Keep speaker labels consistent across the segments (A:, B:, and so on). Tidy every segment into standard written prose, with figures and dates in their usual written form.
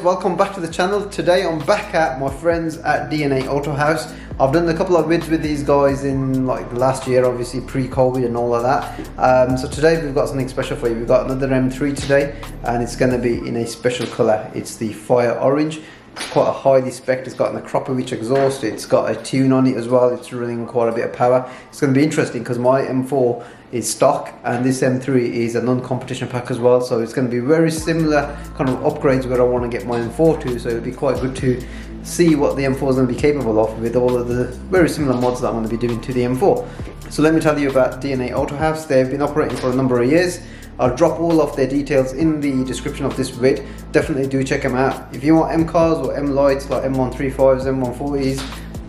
A: welcome back to the channel. Today I'm back at my friends at DNA Autohaus. I've done a couple of vids with these guys in like the last year, obviously pre-COVID and all of that. So today we've got something special for you. We've got another M3 today, and it's going to be in a special colour. It's the fire orange. It's quite a highly spec'd. It's got an akrapovic exhaust. It's got a tune on it as well. It's running quite a bit of power. It's going to be interesting because my M4 is stock and this M3 is a non-competition pack as well. So it's going to be very similar kind of upgrades where I want to get my M4 to. So it'll be quite good to see what the M4 is going to be capable of with all of the very similar mods that I'm going to be doing to the M4. So let me tell you about DNA Autohaus. They've been operating for a number of years. I'll drop all of their details in the description of this vid. Definitely do check them out. If you want M cars or M lights like M135s, M140s,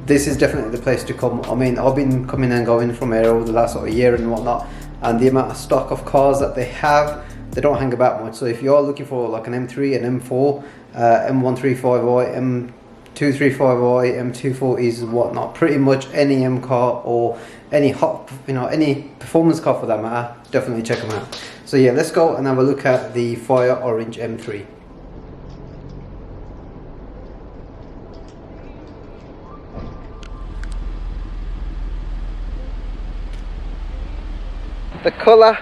A: this is definitely the place to come. I mean, I've been coming and going from here over the last sort of year and whatnot, and the amount of stock of cars that they have, they don't hang about much. So if you are looking for like an M3, an M4, M135i, M235i, M240s and whatnot, pretty much any M car or any hot, any performance car for that matter, definitely check them out. So yeah, let's go and have a look at the fire orange M3. The colour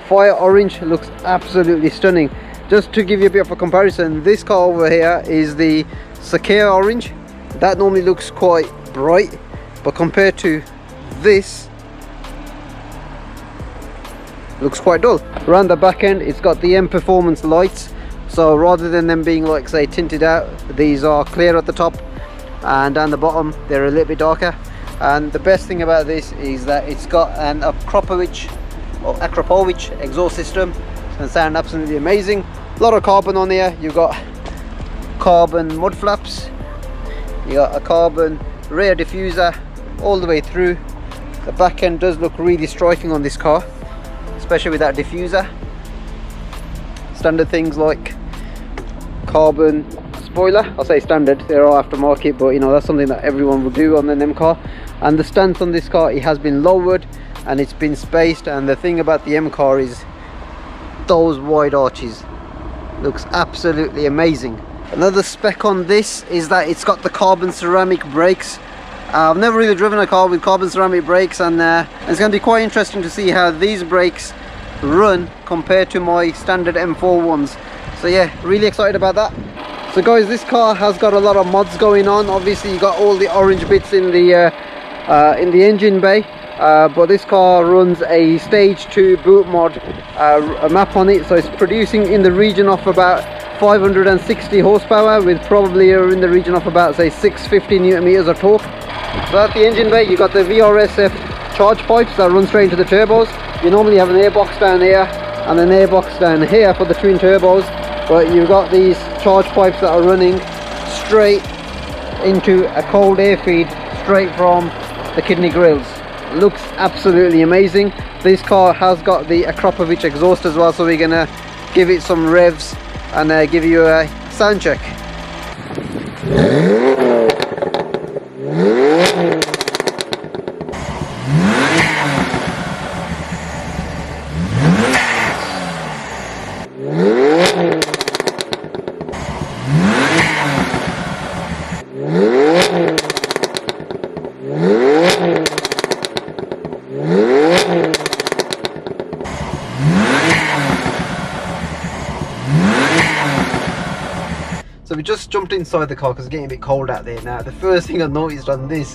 A: fire orange looks absolutely stunning. Just to give you a bit of a comparison, this car over here is the specced orange. That normally looks quite bright, but compared to this, looks quite dull. Around the back end, it's got the M performance lights. So rather than them being like say tinted out, these are clear at the top, and down the bottom they're a little bit darker. And the best thing about this is that it's got an akrapovic exhaust system. It's going to sound absolutely amazing. A lot of carbon on here. You've got carbon mud flaps, you got a carbon rear diffuser all the way through. The back end does look really striking on this car, especially with that diffuser. Standard things like carbon spoiler, I'll say standard, they're all aftermarket, but that's something that everyone will do on an M car. And the stance on this car, it has been lowered and it's been spaced. And the thing about the M car is those wide arches, looks absolutely amazing. Another spec on this is that it's got the carbon ceramic brakes. I've never really driven a car with carbon ceramic brakes, and it's going to be quite interesting to see how these brakes run compared to my standard M4 ones. So yeah, really excited about that. So guys, this car has got a lot of mods going on. Obviously you got all the orange bits in the engine bay, but this car runs a stage 2 boot mod a map on it, so it's producing in the region of about 560 horsepower with probably in the region of about say 650 newton meters of torque. So at the engine bay you got the VRSF charge pipes that run straight into the turbos. You normally have an airbox down here and an airbox down here for the twin turbos, but you've got these charge pipes that are running straight into a cold air feed straight from the kidney grills. Looks absolutely amazing. This car has got the akrapovic exhaust as well, so we're gonna give it some revs and give you a sound check. So we just jumped inside the car because it's getting a bit cold out there now. The first thing I noticed on this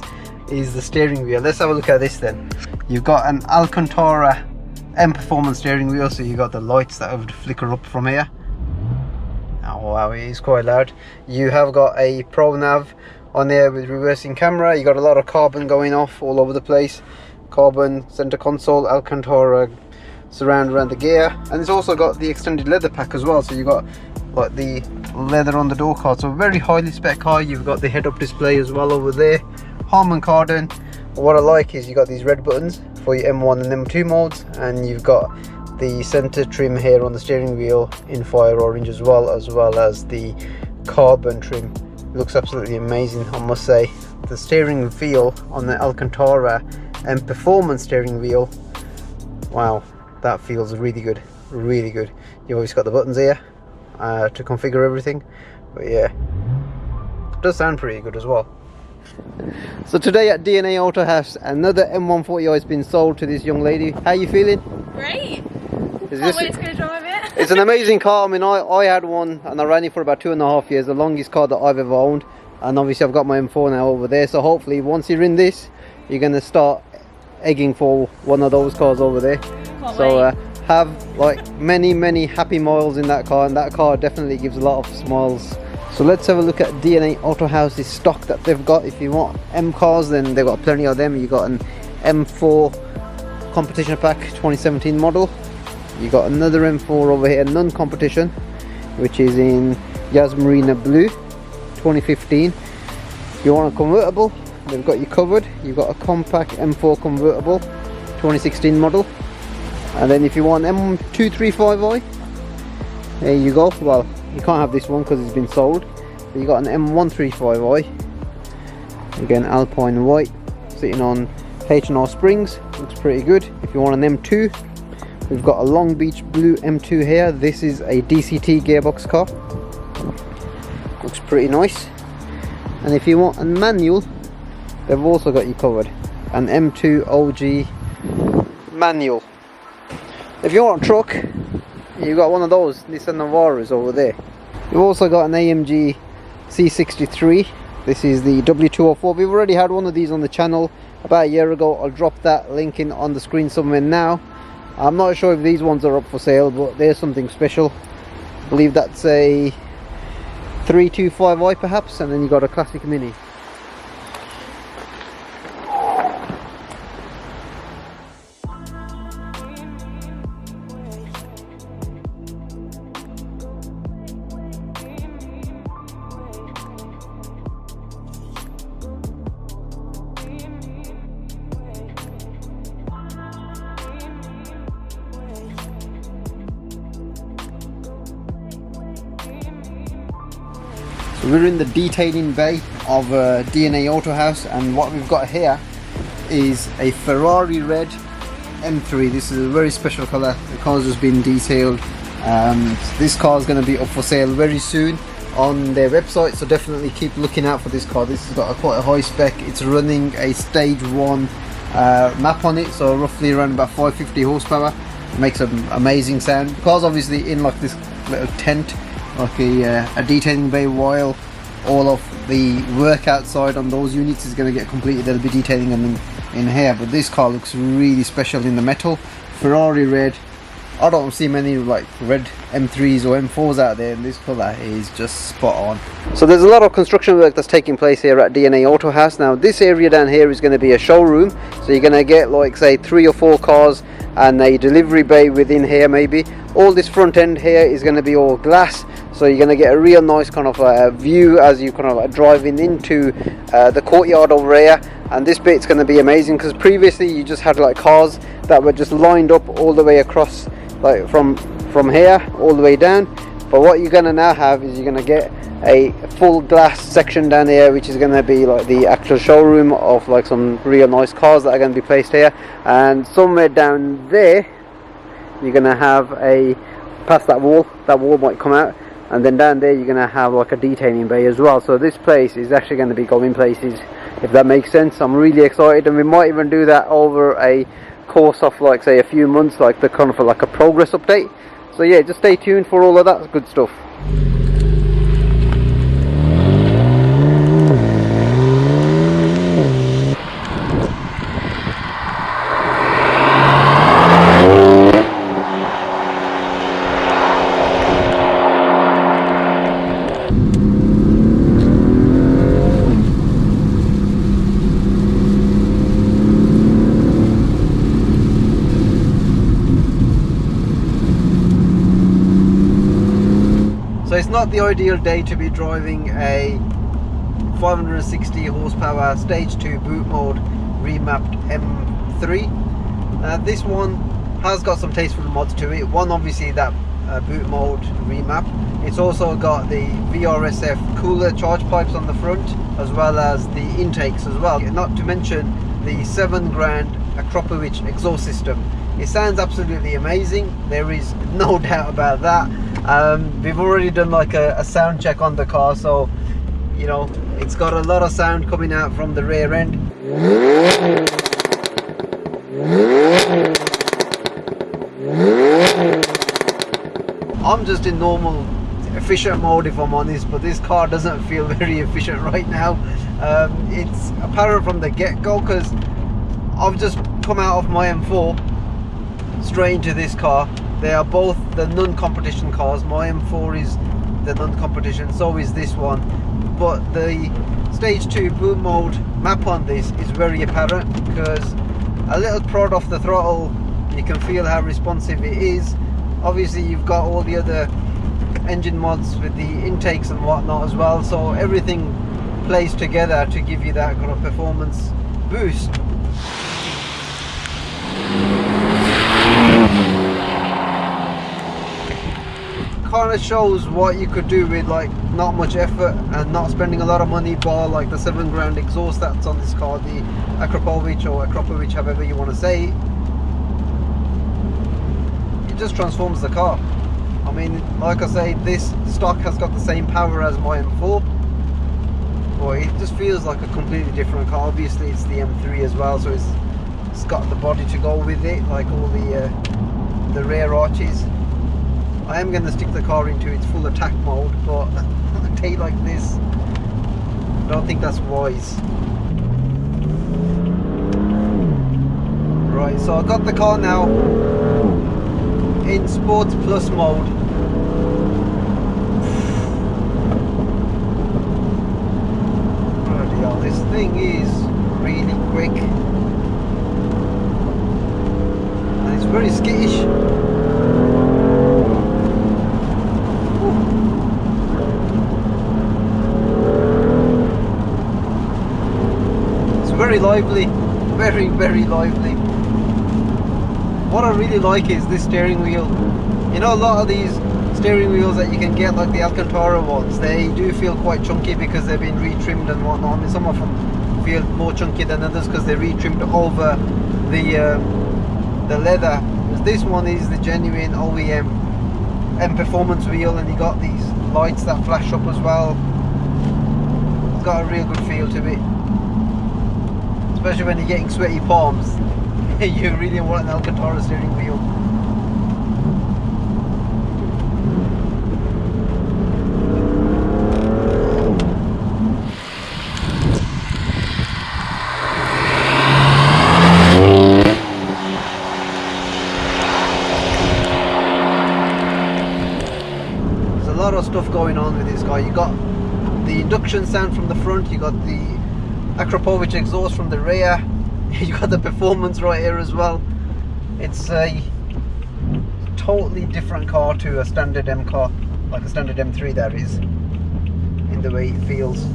A: is the steering wheel. Let's have a look at this then. You've got an Alcantara M performance steering wheel, so you've got the lights that would flicker up from here. Oh wow, it is quite loud. You have got a Pro Nav on there with reversing camera. You got a lot of carbon going off all over the place. Carbon center console, Alcantara surround around the gear, and it's also got the extended leather pack as well. So you got like the leather on the door card, so very highly spec car. You've got the head-up display as well over there, Harman Kardon. What I like is you got these red buttons for your M1 and M2 modes, and you've got the center trim here on the steering wheel in fire orange as well as the carbon trim. It looks absolutely amazing, I must say. The steering wheel on the Alcantara and performance steering wheel, wow, that feels really good, really good. You've always got the buttons here to configure everything. But yeah, it does sound pretty good as well. So today at DNA Autohaus, another M140i has been sold to this young lady. How are you feeling?
B: Great.
A: Can't
B: wait to go drive it.
A: It's an amazing car. I mean, I had one and I ran it for about 2.5 years, the longest car that I've ever owned. And obviously I've got my M4 now over there, so hopefully once you're in this, you're going to start egging for one of those cars over there. So have like many happy miles in that car, and that car definitely gives a lot of smiles. So let's have a look at DNA Autohaus's stock that they've got. If you want M cars, then they've got plenty of them. You got an M4 competition pack 2017 model. You got another M4 over here, non-competition, which is in Yasmarina Blue 2015. If you want a convertible, they've got you covered. You've got a compact M4 convertible 2016 model. And then if you want M235i, there you go. Well, you can't have this one because it's been sold. But you got an M135i, again Alpine white, sitting on H&R springs. Looks pretty good. If you want an M2, we've got a Long Beach blue M2 here. This is a DCT gearbox car. Looks pretty nice. And if you want a manual, they've also got you covered. An M2 OG manual. If you want a truck, you've got one of those Nissan Navaras over there. You've also got an AMG C63. This is the W204. We've already had one of these on the channel about a year ago. I'll drop that link in on the screen somewhere now. I'm not sure if these ones are up for sale, but there's something special. I believe that's a 325i perhaps, and then you got a classic mini. So we're in the detailing bay of DNA Autohaus, and what we've got here is a Ferrari red M3. This is a very special colour. The car's just been detailed. This car is going to be up for sale very soon on their website, so definitely keep looking out for this car. This has got quite a high spec. It's running a stage 1 map on it, so roughly around about 550 horsepower. It makes an amazing sound. The car's obviously in like this little tent, like a detailing bay, while all of the work outside on those units is going to get completed. They'll be detailing them in here, but this car looks really special in the metal. Ferrari red. I don't see many like red M3s or M4s out there, and this colour is just spot on. So there's a lot of construction work that's taking place here at DNA Autohaus. Now this area down here is going to be a showroom, so you're going to get like say 3 or 4 cars and a delivery bay within here maybe. All this front end here is going to be all glass, so you're going to get a real nice kind of view as you kind of like driving into the courtyard over here. And this bit's going to be amazing because previously you just had like cars that were just lined up all the way across, like from here all the way down. But what you're going to now have is you're going to get a full glass section down here, which is going to be like the actual showroom of like some real nice cars that are going to be placed here. And somewhere down there you're going to have past that wall might come out, and then down there you're going to have like a detailing bay as well. So this place is actually going to be going places, if that makes sense. I'm really excited, and we might even do that over a course of like say a few months, like the kind of like a progress update. So yeah, just stay tuned for all of that good stuff. So it's not the ideal day to be driving a 560 horsepower stage 2 boot mode remapped M3. This one has got some tasteful mods to it. One, obviously that boot mode remap. It's also got the VRSF cooler charge pipes on the front, as well as the intakes as well. Not to mention the 7 grand akrapovic exhaust system. It sounds absolutely amazing, there is no doubt about that. We've already done like a sound check on the car, so you know, it's got a lot of sound coming out from the rear end. I'm just in normal efficient mode if I'm honest, but this car doesn't feel very efficient right now. It's apparent from the get-go, because I've just come out of my M4 straight into this car. They are both the non-competition cars. My M4 is the non-competition, so is this one, but the stage 2 boot mode map on this is very apparent, because a little prod off the throttle, you can feel how responsive it is. Obviously you've got all the other engine mods with the intakes and whatnot as well, so everything plays together to give you that kind of performance boost. Kind of shows what you could do with like not much effort and not spending a lot of money, bar like the 7 grand exhaust that's on this car, the akrapovic or akrapovic, however you want to say it. It just transforms the car. I mean, like I say, this stock has got the same power as my M4, but it just feels like a completely different car. Obviously it's the M3 as well, so it's got the body to go with it, like all the rear arches. I am going to stick the car into its full attack mode, but on a day like this, I don't think that's wise. Right, so I got the car now in Sports Plus mode. Bloody hell, this thing is really quick. And it's very skittish. Very lively, very lively. What I really like is this steering wheel. You know, a lot of these steering wheels that you can get, like the Alcantara ones, they do feel quite chunky because they've been retrimmed and whatnot. I mean, some of them feel more chunky than others because they're retrimmed over the leather. This one is the genuine OEM M performance wheel, and you got these lights that flash up as well. It's got a real good feel to it. Especially when you're getting sweaty palms, you really want an Alcantara steering wheel. There's a lot of stuff going on with this guy. You got the induction sound from the front, you got the akrapovic exhaust from the rear, you got the performance right here as well. It's a totally different car to a standard M car, like a standard M3 that is, in the way it feels.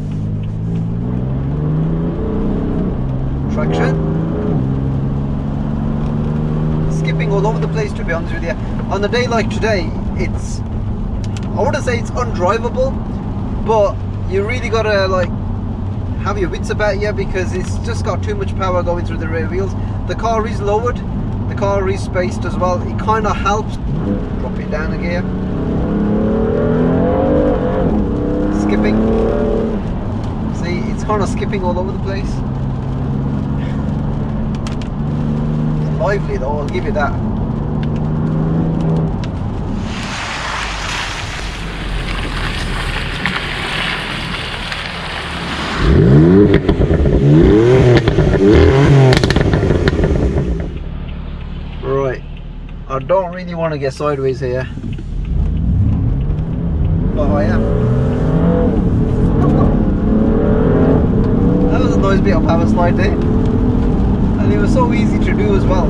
A: Traction. Skipping all over the place, to be honest with you. On a day like today, it's, I wouldn't say it's undrivable, but you really gotta like have your wits about you, because it's just got too much power going through the rear wheels. The car is lowered, the car is spaced as well. It kind of helps. Drop it down a gear. Skipping. See, it's kind of skipping all over the place. It's lively though, I'll give you that. Right, I don't really want to get sideways here, but I am. That was a nice bit of power slide there, and it was so easy to do as well.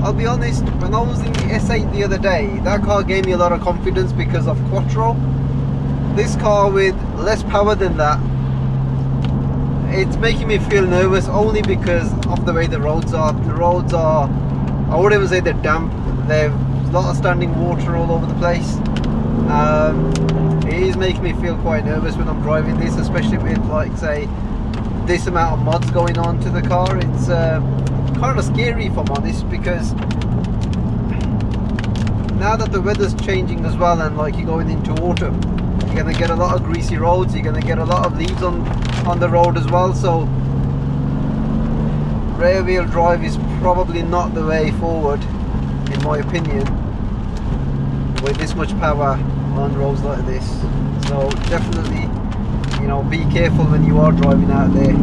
A: I'll be honest, when I was in the S8 the other day, that car gave me a lot of confidence because of Quattro. This car with less power than that, it's making me feel nervous only because of the way the roads are. The roads are, I wouldn't even say they're damp, there's a lot of standing water all over the place. It is making me feel quite nervous when I'm driving this, especially with, like, say, with this amount of mods going on to the car, it's kind of scary if I'm honest, because now that the weather's changing as well, and like you're going into autumn, you're going to get a lot of greasy roads, you're going to get a lot of leaves on the road as well. So rear wheel drive is probably not the way forward, in my opinion, with this much power on roads like this. So definitely, you know, be careful when you are driving out there.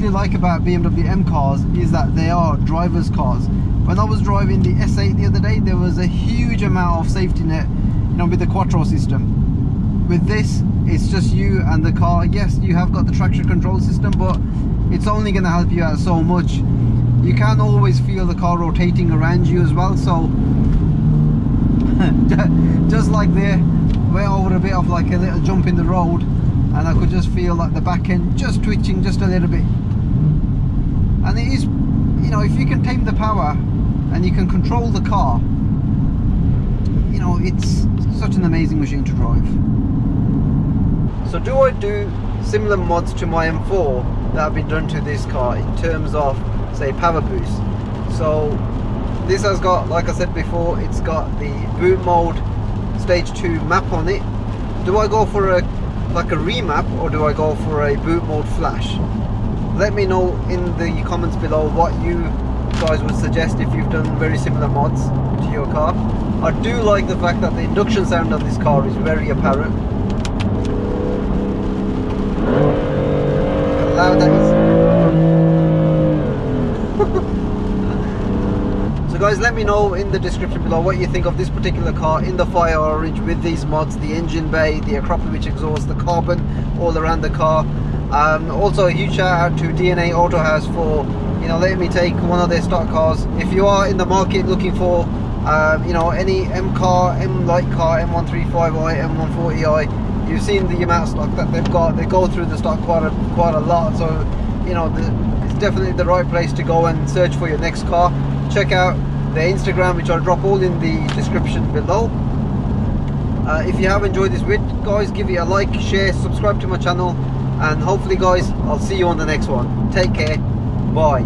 A: Like about BMW M cars is that they are drivers' cars. When I was driving the S8 the other day, there was a huge amount of safety net, you know, with the Quattro system. With this, it's just you and the car. Yes, you have got the traction control system, but it's only going to help you out so much. You can always feel the car rotating around you as well. So just like there, went over a bit of like a little jump in the road, and I could just feel like the back end just twitching just a little bit. And it is, you know, if you can tame the power and you can control the car, you know, it's such an amazing machine to drive. So do I do similar mods to my M4 that have been done to this car in terms of, say, power boost? So this has got, like I said before, it's got the boot mode stage 2 map on it. Do I go for a remap, or do I go for a boot mode flash? Let me know in the comments below what you guys would suggest if you've done very similar mods to your car. I do like the fact that the induction sound on this car is very apparent. How loud that is. So guys, let me know in the description below what you think of this particular car in the fire orange with these mods, the engine bay, the akrapovic exhaust, the carbon all around the car. Also a huge shout out to DNA Autohaus for, you know, letting me take one of their stock cars. If you are in the market looking for you know, any M car, M light car, M135i, M140i, you've seen the amount of stock that they've got. They go through the stock quite a lot, so you know, it's definitely the right place to go and search for your next car. Check out their Instagram, which I'll drop all in the description below. If you have enjoyed this vid, guys, give it a like, share, subscribe to my channel, and hopefully guys, I'll see you on the next one. Take care, bye.